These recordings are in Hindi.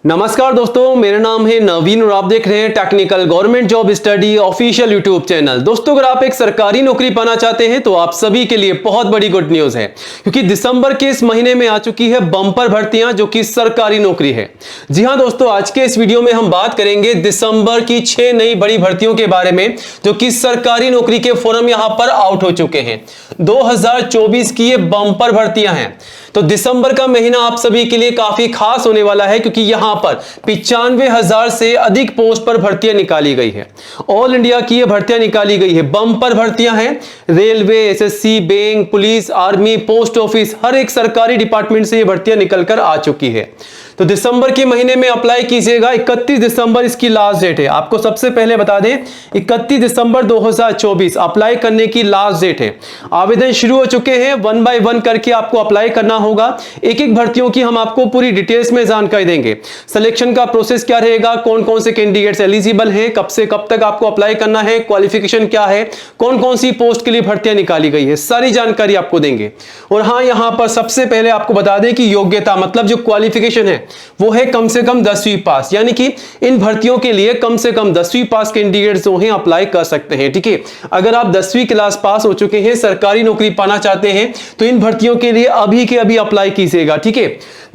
नमस्कार दोस्तों, मेरा नाम है नवीन और आप देख रहे हैं technical government job study official YouTube channel. दोस्तों, अगर आप एक सरकारी नौकरी पाना चाहते हैं तो आप सभी के लिए बहुत बड़ी गुड न्यूज है, क्योंकि दिसंबर के इस महीने में आ चुकी है बम्पर भर्तियां जो कि सरकारी नौकरी है। जी हां दोस्तों, आज के इस वीडियो में हम बात करेंगे दिसंबर की 6 नई बड़ी भर्तियों के बारे में जो कि सरकारी नौकरी के फॉर्म यहां पर आउट हो चुके हैं। 2024 की ये बम्पर भर्तियां हैं। तो दिसंबर का महीना आप सभी के लिए काफी खास होने वाला है, क्योंकि यहां पर 95,000 से अधिक पोस्ट पर भर्तियां निकाली गई है। ऑल इंडिया की ये भर्तियां निकाली गई है, बम्पर भर्तियां हैं। Railway, SSC, bank, police, army, post office, हर एक सरकारी डिपार्टमेंट से ये भर्तियां निकलकर आ चुकी है। तो दिसंबर के महीने में अप्लाई कीजिएगा। 31 दिसंबर इसकी लास्ट डेट है। आपको सबसे पहले बता दें, 31 दिसंबर 2024 अप्लाई करने की लास्ट डेट है। आवेदन शुरू हो चुके हैं, 1 बाय 1 करके आपको अप्लाई करना होगा। एक एक भर्तियों की हम आपको पूरी डिटेल्स में जानकारी देंगे। सिलेक्शन का प्रोसेस क्या रहेगा, कौन कौन से कैंडिडेट्स एलिजिबल हैं, कब से कब तक आपको अप्लाई करना है, क्वालिफिकेशन क्या है, कौन कौन सी पोस्ट के लिए भर्तियां निकाली गई है, सारी जानकारी आपको देंगे। और हाँ, यहां पर सबसे पहले आपको बता दें कि योग्यता मतलब जो क्वालिफिकेशन है वो है कम से कम 10वीं पास, यानी कि इन भर्तियों के लिए कम से कम 10वीं पास कैंडिडेट्स जो हैं अप्लाई कर सकते हैं। ठीक है, अगर आप 10वीं क्लास पास हो चुके हैं, सरकारी नौकरी पाना चाहते हैं, तो इन भर्तियों के लिए अभी के अभी अप्लाई कीजिएगा। ठीक है,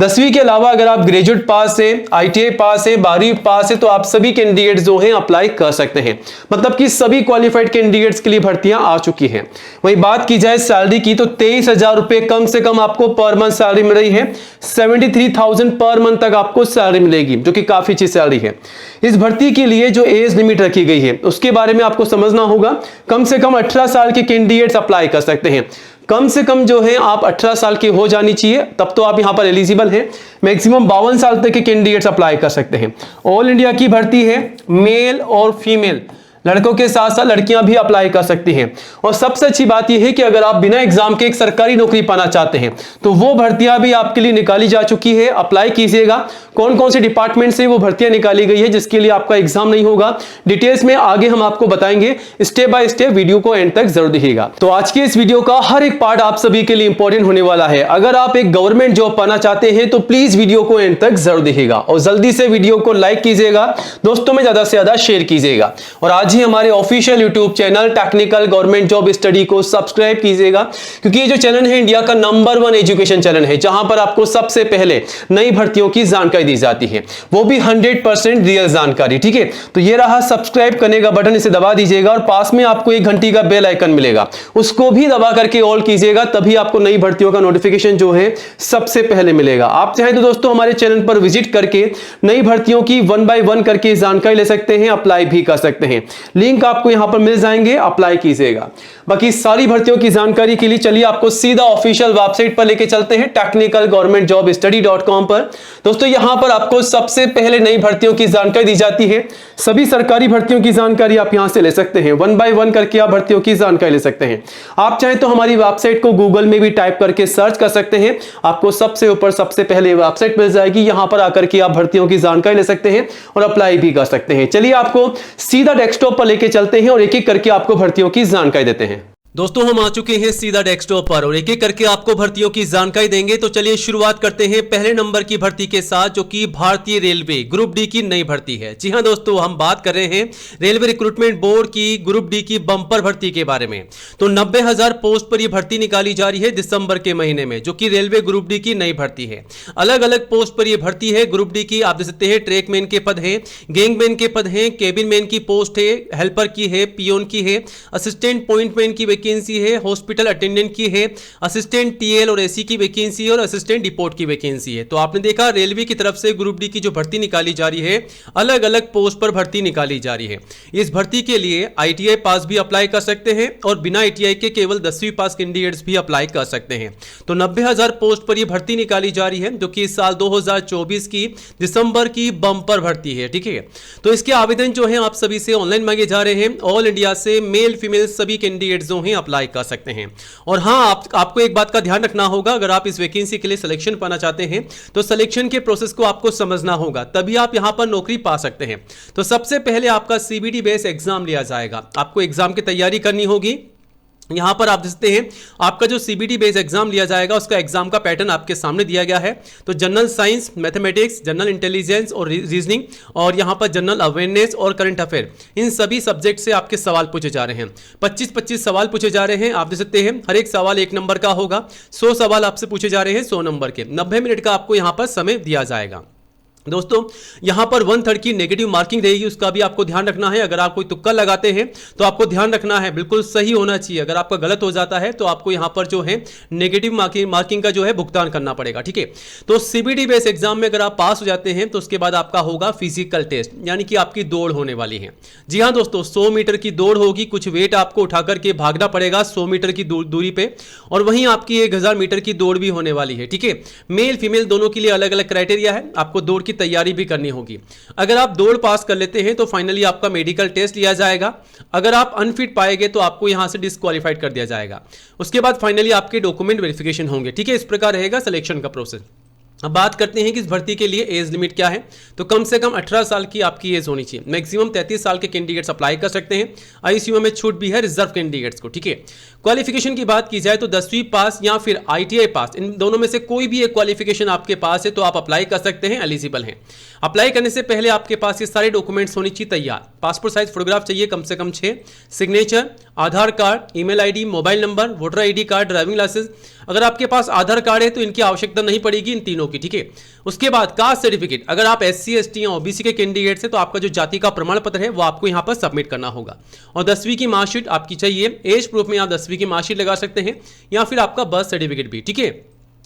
10वीं के अलावा अगर आप ग्रेजुएट पास है, आईटीआई पास है, 12वीं पास है, तो आप सभी कैंडिडेट्स जो हैं अप्लाई कर सकते हैं। मतलब कि सभी क्वालिफाइड कैंडिडेट्स के लिए भर्तियां आ चुकी हैं। वही बात की जाए सैलरी की, तो 23,000 रुपए कम से कम आपको पर मंथ सैलरी मिल रही है। 73,000 पर मंथ तक आपको सैलरी मिलेगी, जो कि काफी अच्छी सैलरी है। इस भर्ती के लिए जो एज लिमिट रखी गई है उसके बारे में आपको समझना होगा। कम से कम 18 साल के कैंडिडेट्स अप्लाई कर सकते हैं। कम से कम जो है आप 18 साल के हो जानी चाहिए, तब तो आप यहां पर एलिजिबल हैं। मैक्सिमम 52 साल तक के कैंडिडेट्स अप्लाई कर सकते हैं। ऑल इंडिया की भर्ती है, मेल और फीमेल, लड़कों के साथ साथ लड़कियां भी अप्लाई कर सकती हैं। और सबसे अच्छी बात यह है कि अगर आप बिना एग्जाम के एक सरकारी नौकरी पाना चाहते हैं तो वो भर्तियां भी आपके लिए निकाली जा चुकी है। अप्लाई कीजिएगा। कौन कौन से डिपार्टमेंट से वो भर्तियां निकाली गई है जिसके लिए आपका एग्जाम नहीं होगा, डिटेल्स में आगे हम आपको बताएंगे। स्टेप बाय स्टेप वीडियो को एंड तक जरूर देखिएगा। तो आज के इस वीडियो का हर एक पार्ट आप सभी के लिए इंपॉर्टेंट होने वाला है। अगर आप एक गवर्नमेंट जॉब पाना चाहते हैं तो प्लीज वीडियो को एंड तक जरूर देखिएगा और जल्दी से वीडियो को लाइक कीजिएगा, दोस्तों में ज्यादा से ज्यादा शेयर कीजिएगा। और आज ही हमारे official YouTube channel technical government job study को सब्सक्राइब कीजिएगा, क्योंकि ये जो चैनल है इंडिया का नंबर 1 एजुकेशन चैनल है, जहां पर आपको सबसे पहले नई भर्तियों की जानकारी दी जाती है, वो भी 100% रियल जानकारी। ठीक है, तो ये रहा सब्सक्राइब करने का बटन, इसे दबा दीजिएगा और पास में आपको एक घंटी का बेल आइकन मिलेगा, उसको भी दबा करके ऑल कीजिएगा, तभी आपको नई भर्तियों का नोटिफिकेशन जो है सबसे पहले मिलेगा। आप चाहे तो दोस्तों हमारे चैनल पर विजिट करके नई भर्तियों की 1 बाय 1 करके जानकारी ले सकते हैं, अप्लाई भी कर सकते हैं। लिंक आपको यहां पर मिल जाएंगे, अप्लाई कीजिएगा। बाकी सारी भर्तियों की जानकारी के लिए चलिए आपको सीधा ऑफिशियल वेबसाइट पर लेके चलते हैं, टेक्निकल गवर्नमेंट जॉब स्टडी.com पर। दोस्तों, यहां पर आपको सबसे पहले नई भर्तियों की जानकारी दी जाती है। सभी सरकारी भर्तियों की जानकारी आप यहां से ले सकते हैं। 1 बाय 1 करके आप भर्तियों की जानकारी ले सकते हैं। आप चाहें तो हमारी वेबसाइट को गूगल में भी टाइप करके सर्च कर सकते हैं, आपको सबसे ऊपर सबसे पहले वेबसाइट मिल जाएगी। यहां पर आकर के आप भर्तियों की जानकारी ले सकते हैं और अप्लाई भी कर सकते हैं। चलिए आपको सीधा डेस्कटॉप पर लेके चलते हैं और एक एक करके आपको भर्तियों की जानकारी देते हैं। दोस्तों, हम आ चुके हैं सीधा डेस्कटॉप पर और एक एक करके आपको भर्तियों की जानकारी देंगे। तो चलिए शुरुआत करते हैं पहले नंबर की भर्ती के साथ, जो कि भारतीय रेलवे ग्रुप डी की नई भर्ती है। जी हां दोस्तों, हम बात कर रहे हैं रेलवे रिक्रूटमेंट बोर्ड की ग्रुप डी की बम्पर भर्ती के बारे में। तो 90,000 पोस्ट पर यह भर्ती निकाली जा रही है दिसंबर के महीने में, जो कि रेलवे ग्रुप डी की नई भर्ती है। अलग अलग पोस्ट पर यह भर्ती है ग्रुप डी की। आप देख सकते हैं ट्रैकमैन के पद है, गैंगमैन के पद है, केबिन मैन की पोस्ट है, हेल्पर की है, पियोन की है, असिस्टेंट पॉइंटमैन की वैकेंसी है, हॉस्पिटल अटेंडेंट की है, असिस्टेंट टीएल और एसी की वैकेंसी है और असिस्टेंट डिपोट की वैकेंसी है। तो आपने देखा रेलवे की तरफ से ग्रुप डी की जो भर्ती निकाली जा रही है, अलग अलग पोस्ट पर भर्ती निकाली जा रही है। इस भर्ती के लिए आईटीआई पास भी अप्लाई कर सकते हैं और बिना आईटीआई के केवल 10वीं पास कैंडिडेट्स भी अप्लाई कर सकते हैं। तो 90,000 पोस्ट पर यह भर्ती निकाली जा रही है, जो कि इस साल 2024 की दिसंबर की बम्पर भर्ती है। ठीक है, तो इसके आवेदन जो है आप सभी से ऑनलाइन मांगे जा रहे हैं। ऑल इंडिया से मेल फीमेल सभी कैंडिडेट्स जो हैं अप्लाई कर सकते हैं। और हां, आपको एक बात का ध्यान रखना होगा, अगर आप इस वैकेंसी के लिए सिलेक्शन पाना चाहते हैं तो सिलेक्शन के प्रोसेस को आपको समझना होगा, तभी आप यहां पर नौकरी पा सकते हैं। तो सबसे पहले आपका सीबीटी बेस एग्जाम लिया जाएगा, आपको एग्जाम की तैयारी करनी होगी। यहां पर आप देखते हैं आपका जो सीबीटी बेस्ड एग्जाम लिया जाएगा उसका एग्जाम का पैटर्न आपके सामने दिया गया है। तो general science, mathematics, general intelligence और रीजनिंग, और यहां पर जनरल अवेयरनेस और करंट अफेयर, इन सभी सब्जेक्ट से आपके सवाल पूछे जा रहे हैं। 25-25 सवाल पूछे जा रहे हैं। आप देख सकते हैं हर एक सवाल 1 नंबर का होगा। 100 सवाल आपसे पूछे जा रहे हैं 100 नंबर के। 90 मिनट का आपको यहां पर समय दिया जाएगा। दोस्तों यहां पर 1/3 की नेगेटिव मार्किंग रहेगी, उसका भी आपको ध्यान रखना है। अगर आप कोई तुक्का लगाते हैं तो आपको ध्यान रखना है, बिल्कुल सही होना चाहिए। अगर आपका गलत हो जाता है तो आपको यहां पर जो है नेगेटिव मार्किंग का जो है भुगतान करना पड़ेगा, ठीक है। तो सीबीटी बेस्ड एग्जाम में अगर आप पास हो जाते हैं तो उसके बाद आपका होगा फिजिकल टेस्ट, यानी कि आपकी दौड़ होने वाली है। जी हाँ दोस्तों, 100 मीटर की दौड़ होगी। कुछ वेट आपको उठा करके भागना पड़ेगा 100 मीटर की दूरी पे, और वहीं आपकी 1000 मीटर की दौड़ भी होने वाली है, ठीक है। मेल फीमेल दोनों के लिए अलग अलग क्राइटेरिया है। आपको दौड़ की तैयारी भी करनी होगी। अगर आप दौड़ पास कर लेते हैं तो फाइनली आपका मेडिकल टेस्ट लिया जाएगा। अगर आप अनफिट पाएंगे तो आपको यहां से डिस्क्वालीफाइड कर दिया जाएगा। उसके बाद फाइनली आपके डॉक्यूमेंट वेरिफिकेशन होंगे, ठीक है। इस प्रकार रहेगा सिलेक्शन का प्रोसेस। अब बात करते हैं कि इस भर्ती के लिए एज लिमिट क्या है। तो कम से कम 18 साल की आपकी एज होनी चाहिए। मैक्सिमम 33 साल के कैंडिडेट्स अप्लाई कर सकते हैं। आईसीयू में छूट भी है रिजर्व कैंडिडेट्स को, ठीक है। क्वालिफिकेशन की बात की जाए तो 10वीं पास या फिर आईटीआई पास, इन दोनों में से कोई भी एक क्वालिफिकेशन आपके पास है तो आप अप्लाई कर सकते हैं, एलिजिबल हैं। अप्लाई करने से पहले आपके पास ये सारे डॉक्यूमेंट्स होनी चाहिए तैयार। पासपोर्ट साइज फोटोग्राफ चाहिए कम से कम 6, signature, Aadhaar card, email ID, mobile number, voter ID card, driving licence. अगर आपके पास आधार कार्ड है तो इनकी आवश्यकता नहीं पड़ेगी, इन तीनों की, ठीक है। उसके बाद कास्ट सर्टिफिकेट, अगर आप एससी एसटी या ओबीसी के कैंडिडेट्स हैं तो आपका जो जाति का प्रमाण पत्र है वो आपको यहां पर सबमिट करना होगा। और 10वीं की मार्कशीट आपकी चाहिए। एज प्रूफ में आप 10वीं की मार्कशीट लगा सकते हैं या फिर आपका बर्थ सर्टिफिकेट भी, ठीक है।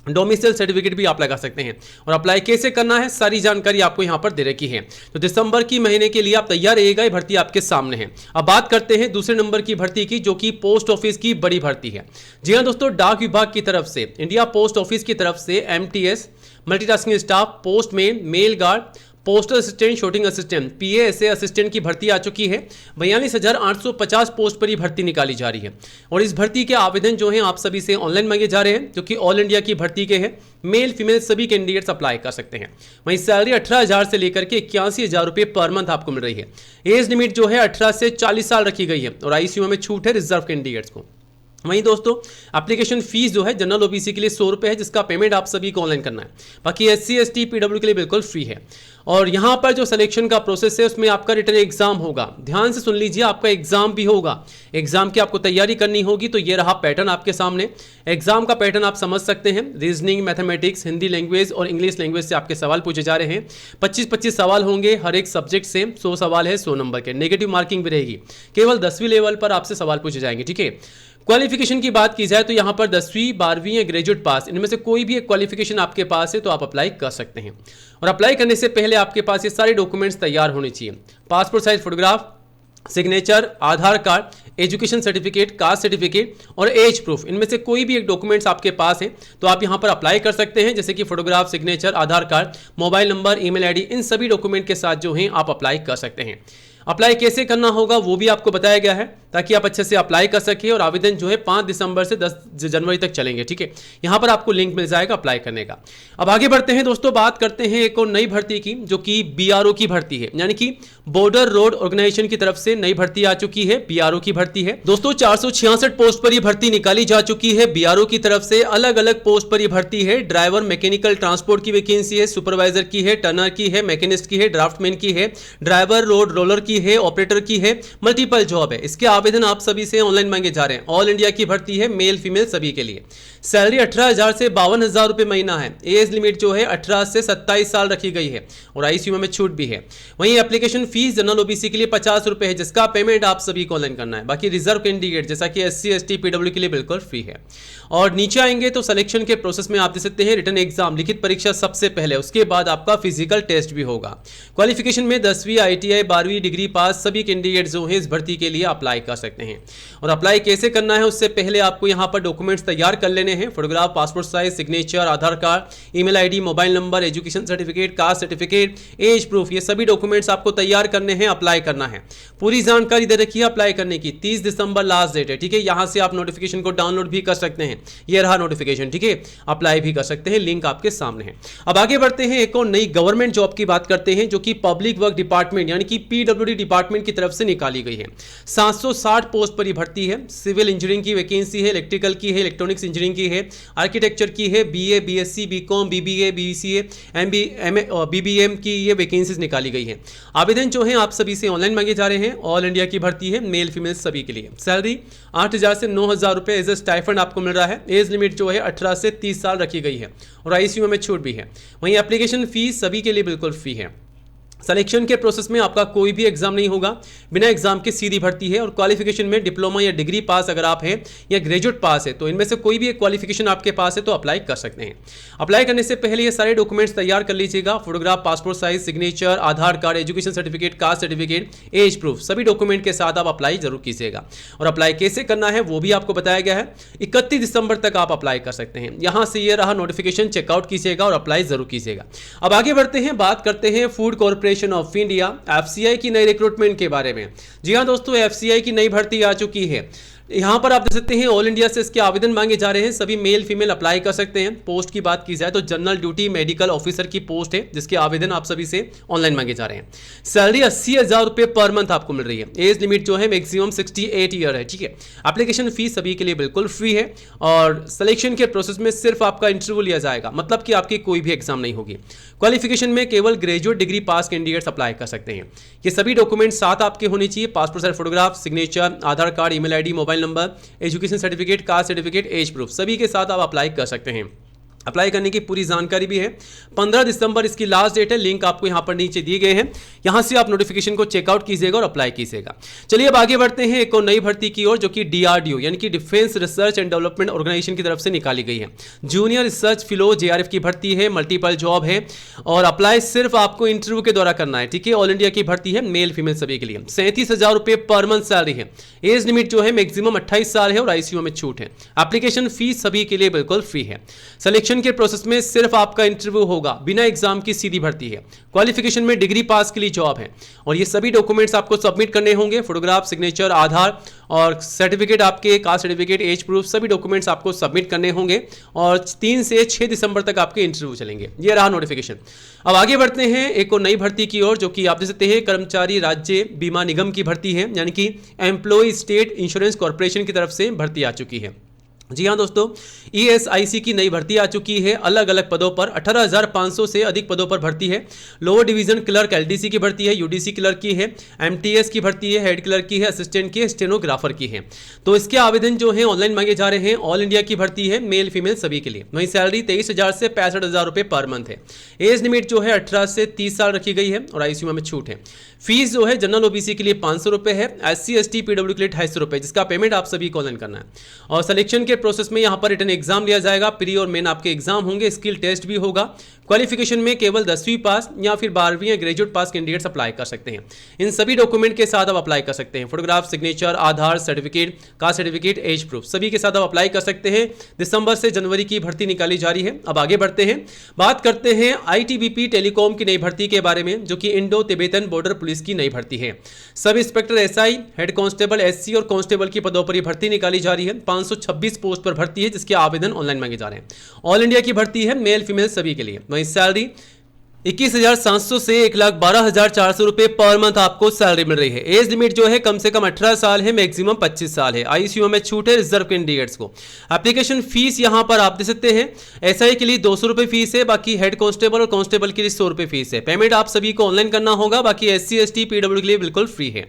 डोमिसाइल सर्टिफिकेट भी आप लगा सकते हैं। और अप्लाई कैसे करना है सारी जानकारी आपको यहां पर दे रखी है। तो दिसंबर की महीने के लिए आप तैयार रहिएगा, ये भर्ती आपके सामने है। अब बात करते हैं दूसरे नंबर की भर्ती की, जो कि पोस्ट ऑफिस की बड़ी भर्ती है। जी हां दोस्तों, डाक विभाग की तरफ से, इंडिया पोस्ट ऑफिस की तरफ से MTS multitasking staff, postman, mail guard, postal assistant, shooting assistant, PASA assistant की भर्ती आ चुकी है। 42,850 पोस्ट पर ये भर्ती निकाली जा रही है। और इस भर्ती के आवेदन जो हैं आप सभी से ऑनलाइन मांगे जा रहे हैं, जो कि ऑल इंडिया की भर्ती के हैं। मेल फीमेल सभी कैंडिडेट्स अप्लाई कर सकते हैं। वहीं सैलरी 18,000 से लेकर के 81,000 रुपये पर मंथ आपको मिल रही है। एज लिमिट जो है 18 से 40 साल रखी गई है। और आईसीयू में छूट है रिजर्व कैंडिडेट्स को। वहीं दोस्तों एप्लीकेशन फीस जो है जनरल ओबीसी के लिए 100 रुपये है, जिसका पेमेंट आप सभी को ऑनलाइन करना है। बाकी एससी एसटी पीडब्ल्यू के लिए बिल्कुल फ्री है। और यहां पर जो सिलेक्शन का प्रोसेस है उसमें आपका रिटन एग्जाम होगा। ध्यान से सुन लीजिए, आपका एग्जाम भी होगा। एग्जाम की आपको तैयारी करनी होगी। तो ये रहा पैटर्न आपके सामने। एग्जाम का पैटर्न आप समझ सकते हैं। रीजनिंग, मैथमेटिक्स, हिंदी लैंग्वेज और इंग्लिश लैंग्वेज से आपके सवाल पूछे जा रहे हैं। 25-25 सवाल होंगे हर एक सब्जेक्ट से। 100 सवाल है 100 नंबर के। नेगेटिव मार्किंग भी रहेगी। केवल 10वीं लेवल पर आपसे सवाल पूछे जाएंगे, ठीक है। क्वालिफिकेशन की बात की जाए तो यहां पर 10वीं, 12वीं या ग्रेजुएट पास, इनमें से कोई भी एक क्वालिफिकेशन आपके पास है तो आप अप्लाई कर सकते हैं। और अप्लाई करने से पहले आपके पास ये सारे डॉक्यूमेंट्स तैयार होने चाहिए। Passport size photograph, signature, Aadhaar card, education certificate, caste certificate और एज प्रूफ, इनमें से कोई भी एक डॉक्यूमेंट्स आपके पास है तो आप यहां पर अप्लाई कर सकते हैं। जैसे कि photograph, signature, Aadhaar card, mobile number, email ID, इन सभी डॉक्यूमेंट के साथ जो हैं आप अप्लाई कर सकते हैं। अप्लाई कैसे करना होगा वो भी आपको बताया गया है, ताकि आप अच्छे से अप्लाई कर सके। और आवेदन जो है 5 दिसंबर से 10 जनवरी तक चलेंगे, ठीक है। यहां पर आपको लिंक मिल जाएगा अप्लाई करने का। अब आगे बढ़ते हैं दोस्तों, बात करते हैं एक और नई भर्ती की, जो कि बीआरओ की भर्ती है, यानी कि बॉर्डर रोड ऑर्गेनाइजेशन की तरफ से नई भर्ती आ चुकी है। बीआरओ की भर्ती है दोस्तों। 466 पोस्ट पर यह भर्ती निकाली जा चुकी है बीआरओ की तरफ से। अलग अलग पोस्ट पर यह भर्ती है। ड्राइवर, मैकेनिकल ट्रांसपोर्ट की वैकेंसी है, सुपरवाइजर की है, टर्नर की है, मैकेनिस्ट की है, ड्राफ्टमैन की है, ड्राइवर, रोड रोलर की है, ऑपरेटर की है, मल्टीपल जॉब है। इसके आवेदन आप सभी से ऑनलाइन मांगे जा रहे हैं। ऑल इंडिया की भर्ती है, मेल फीमेल सभी के लिए। सैलरी 18,000 से 52,000 रुपए महीना है। एज लिमिट जो है 18 से 27 साल रखी गई है। और आईसीयू में छूट भी है। वहीं एप्लीकेशन फीस जनरल ओबीसी के लिए 50 रुपए है, जिसका पेमेंट आप सभी को ऑनलाइन करना है। बाकी रिजर्व कैंडिडेट जैसा कि एससी एसटी पीडब्ल्यू के लिए बिल्कुल फ्री है। और नीचे आएंगे तो सिलेक्शन के प्रोसेस में आप देख सकते हैं रिटन एग्जाम, लिखित परीक्षा सबसे पहले, उसके बाद आपका फिजिकल टेस्ट भी होगा। क्वालिफिकेशन में 10वीं, आईटीआई, 12वीं डिग्री पास सभी कैंडिडेट जो है इस भर्ती के लिए अप्लाई कर सकते हैं। और अप्लाई कैसे करना है उससे पहले आपको यहां पर डॉक्यूमेंट्स तैयार कर लेने हैं। Photograph, passport size, signature, Aadhaar card, email ID, mobile number, education certificate, caste certificate, age proof, ये सभी डॉक्यूमेंट्स आपको तैयार करने हैं, अप्लाई करना है। पूरी जानकारी दे रखी है अप्लाई करने की। 30 दिसंबर लास्ट डेट है, ठीक है। यहां से आप नोटिफिकेशन को डाउनलोड भी कर सकते हैं। ये रहा नोटिफिकेशन, ठीक है। अप्लाई भी कर सकते हैं, लिंक आपके सामने है। अब आगे बढ़ते हैं, एक और नई गवर्नमेंट जॉब की बात करते हैं, जो कि पब्लिक वर्क डिपार्टमेंट यानी कि पीडब्ल्यूडी डिपार्टमेंट की तरफ से निकाली गई है। 700 360 पोस्ट पर ही भर्ती है। सिविल इंजीनियरिंग की वैकेंसी है, इलेक्ट्रिकल की है, इलेक्ट्रॉनिक्स इंजीनियरिंग की है, आर्किटेक्चर की है, BA, BSc, BCom, BBA, BCA, MA और बीबीएम की ये वैकेंसीज निकाली गई है। आवेदन जो है आप सभी से ऑनलाइन मांगे जा रहे हैं। ऑल इंडिया की भर्ती है, मेल फीमेल सभी के लिए। सैलरी 8,000 से 9,000 रुपये एज ए स्टाइफंड आपको मिल रहा है। एज लिमिट जो है 18 से 30 साल रखी गई है और आईसीयू में छूट भी है। वहीं एप्लीकेशन फीस सभी के लिए बिल्कुल फ्री है। सिलेक्शन के प्रोसेस में आपका कोई भी एग्जाम नहीं होगा, बिना एग्जाम के सीधी भर्ती है। और क्वालिफिकेशन में डिप्लोमा या डिग्री पास अगर आप हैं या ग्रेजुएट पास है तो इनमें से कोई भी एक क्वालिफिकेशन आपके पास है तो अप्लाई कर सकते हैं। अप्लाई करने से पहले ये सारे डॉक्यूमेंट्स तैयार कर लीजिएगा। Photograph, passport size, signature, Aadhaar card, education certificate, caste certificate, age proof, सभी डॉक्यूमेंट के साथ आप अप्लाई जरूर कीजिएगा। और अप्लाई कैसे करना है वो भी आपको बताया गया है। 31 दिसंबर तक आप अप्लाई कर सकते हैं। यहां से ये रहा नोटिफिकेशन, चेकआउट कीजिएगा और अप्लाई जरूर कीजिएगा। अब आगे बढ़ते हैं, बात करते हैं food corporation of India FCI की नई रिक्रूटमेंट के बारे में। जी हां दोस्तों, एफसीआई की नई भर्ती आ चुकी है। यहां पर आप देख सकते हैं ऑल इंडिया से इसके आवेदन मांगे जा रहे हैं। सभी मेल फीमेल अप्लाई कर सकते हैं। पोस्ट की बात की जाए तो जनरल ड्यूटी मेडिकल ऑफिसर की पोस्ट है जिसके आवेदन आप सभी से ऑनलाइन मांगे जा रहे हैं। सैलरी 80,000 रुपये पर मंथ आपको मिल रही है। एज लिमिट जो है मैक्सिमम 68 ईयर है, ठीक है। एप्लीकेशन फीस सभी के लिए बिल्कुल फ्री है और सिलेक्शन के प्रोसेस में सिर्फ आपका इंटरव्यू लिया जाएगा, मतलब कि आपकी कोई भी एग्जाम नहीं होगी। क्वालिफिकेशन में केवल ग्रेजुएट डिग्री पास कैंडिडेट्स अप्लाई कर सकते हैं। ये सभी डॉक्यूमेंट साथ आपके होने चाहिए। Passport size photograph, signature, Aadhaar card, email ID, mobile number, education certificate, caste certificate, age proof, सभी के साथ आप अप्लाई कर सकते हैं। अप्लाई करने की पूरी जानकारी भी है। 15 दिसंबर इसकी लास्ट डेट है। लिंक आपको यहां पर नीचे दिए गए हैं, यहां से आप नोटिफिकेशन को चेकआउट कीजिएगा और अप्लाई कीजिएगा। चलिए अब आगे बढ़ते हैं एक और नई भर्ती की ओर जो कि डीआरडीओ यानी कि defence research and development organisation की तरफ से निकाली गई है। जूनियर रिसर्च फेलो जेआरएफ की भर्ती है, मल्टीपल जॉब है और अप्लाई सिर्फ आपको इंटरव्यू के द्वारा करना है, ठीक है। ऑल इंडिया की भर्ती है, मेल फीमेल सभी के लिए। 37,000 रुपये पर मंथ सैलरी है। एज लिमिट जो है मैक्सिमम 28 साल है और आईसीयू में छूट है। एप्लीकेशन फीस सभी के लिए बिल्कुल फ्री है। सिलेक्शन के प्रोसेस में सिर्फ आपका इंटरव्यू होगा, बिना एग्जाम की सीधी भर्ती है। क्वालिफिकेशन में डिग्री पास के लिए जॉब है और ये सभी डॉक्यूमेंट्स आपको सबमिट करने होंगे। फोटोग्राफ, सिग्नेचर, आधार और सर्टिफिकेट, आपके कास्ट सर्टिफिकेट, एज प्रूफ, सभी डॉक्यूमेंट्स आपको सबमिट करने होंगे और 3 से 6 दिसंबर तक आपके इंटरव्यू चलेंगे। ये रहा नोटिफिकेशन। अब आगे बढ़ते हैं एक और नई भर्ती की ओर जो कि आप देख सकते हैं कर्मचारी राज्य बीमा निगम की भर्ती है, यानी कि एम्प्लॉय स्टेट इंश्योरेंस कॉर्पोरेशन की तरफ से भर्ती आ चुकी है। जी हाँ दोस्तों, ईएसआईसी की नई भर्ती आ चुकी है। अलग अलग पदों पर 18,500 से अधिक पदों पर भर्ती है। लोअर डिवीजन क्लर्क एलडीसी की भर्ती है, यूडीसी क्लर्क की है, एमटीएस की भर्ती है, हेड क्लर्क की है, असिस्टेंट की है, स्टेनोग्राफर की है। तो इसके आवेदन जो है ऑनलाइन मांगे जा रहे हैं। ऑल इंडिया की भर्ती है, मेल फीमेल सभी के लिए। वहीं सैलरी 23,000 से 65,000 रुपये पर मंथ है। एज लिमिट जो है 18 से 30 साल रखी गई है और आईसीयू में छूट है। फीस जो है जनरल ओबीसी के लिए 500 रुपये है, एससी एसटी पीडब्ल्यू के लिए 250 रुपये, जिसका पेमेंट आप सभी को ऑनलाइन करना है। और सिलेक्शन के प्रोसेस में यहाँ पर रिटन एग्जाम लिया जाएगा। प्री और मेन आपके एग्जाम होंगे, स्किल टेस्ट भी होगा। क्वालिफिकेशन में केवल 10वीं पास या फिर 12वीं या ग्रेजुएट पास कैंडिडेट्स अप्लाई कर सकते हैं। इन सभी डॉक्यूमेंट के साथ आप अप्लाई कर सकते हैं। Photograph, signature, Aadhaar, certificate, caste certificate, age proof, सभी के साथ आप अप्लाई कर सकते हैं। दिसंबर से जनवरी की भर्ती निकाली जा रही है। अब आगे बढ़ते हैं, बात करते हैं आईटीबीपी टेलीकॉम की नई भर्ती के बारे में जो कि इंडो तिब्बतन बॉर्डर पुलिस की नई भर्ती है। Sub inspector SI, head constable SC और कांस्टेबल की पदों पर भर्ती निकाली जा रही है। 526 पोस्ट पर भर्ती है जिसके आवेदन ऑनलाइन मांगे जा रहे हैं। ऑल इंडिया की भर्ती है, मेल फीमेल सभी के लिए। वहीं सैलरी 21,700 से 1,12,400 रुपये पर मंथ आपको सैलरी मिल रही है। एज लिमिट जो है कम से कम 18 साल है, मैक्सिमम 25 साल है। आईसीयू में छूट है रिजर्व कैंडिडेट्स को। एप्लीकेशन फीस यहां पर आप दे सकते हैं। एसआई के लिए 200 रुपये फीस है, बाकी हेड कांस्टेबल और कांस्टेबल के लिए 100 रुपये फीस है। पेमेंट आप सभी को ऑनलाइन करना होगा, बाकी एससी एसटी पीडब्ल्यू के लिए बिल्कुल फ्री है।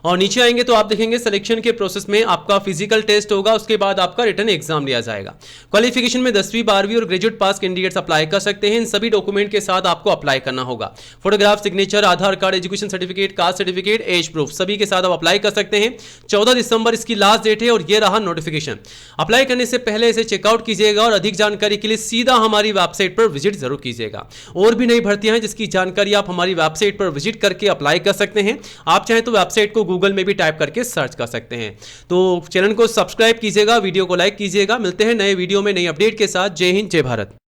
और नीचे आएंगे तो आप देखेंगे सिलेक्शन के प्रोसेस में आपका फिजिकल टेस्ट होगा, उसके बाद आपका रिटन एग्जाम लिया जाएगा। क्वालिफिकेशन में 10वीं 12वीं और ग्रेजुएट पास कैंडिडेट्स अप्लाई कर सकते हैं। इन सभी डॉक्यूमेंट के साथ आपको अप्लाई करना होगा। Photograph, signature, Aadhaar card, education certificate, caste certificate, age proof, सभी के साथ आप अप्लाई कर सकते हैं। 14 दिसंबर इसकी लास्ट डेट है और यह रहा नोटिफिकेशन। अप्लाई करने से पहले इसे चेकआउट कीजिएगा और अधिक जानकारी के लिए सीधा हमारी वेबसाइट पर विजिट जरूर कीजिएगा। और भी नई भर्तियां हैं जिसकी जानकारी आप हमारी वेबसाइट पर विजिट करके अप्लाई कर सकते हैं। आप चाहें तो वेबसाइट को गूगल में भी टाइप करके सर्च कर सकते हैं। तो चैनल को सब्सक्राइब कीजिएगा, वीडियो को लाइक कीजिएगा। मिलते हैं नए वीडियो में नई अपडेट के साथ। जय हिंद, जय भारत।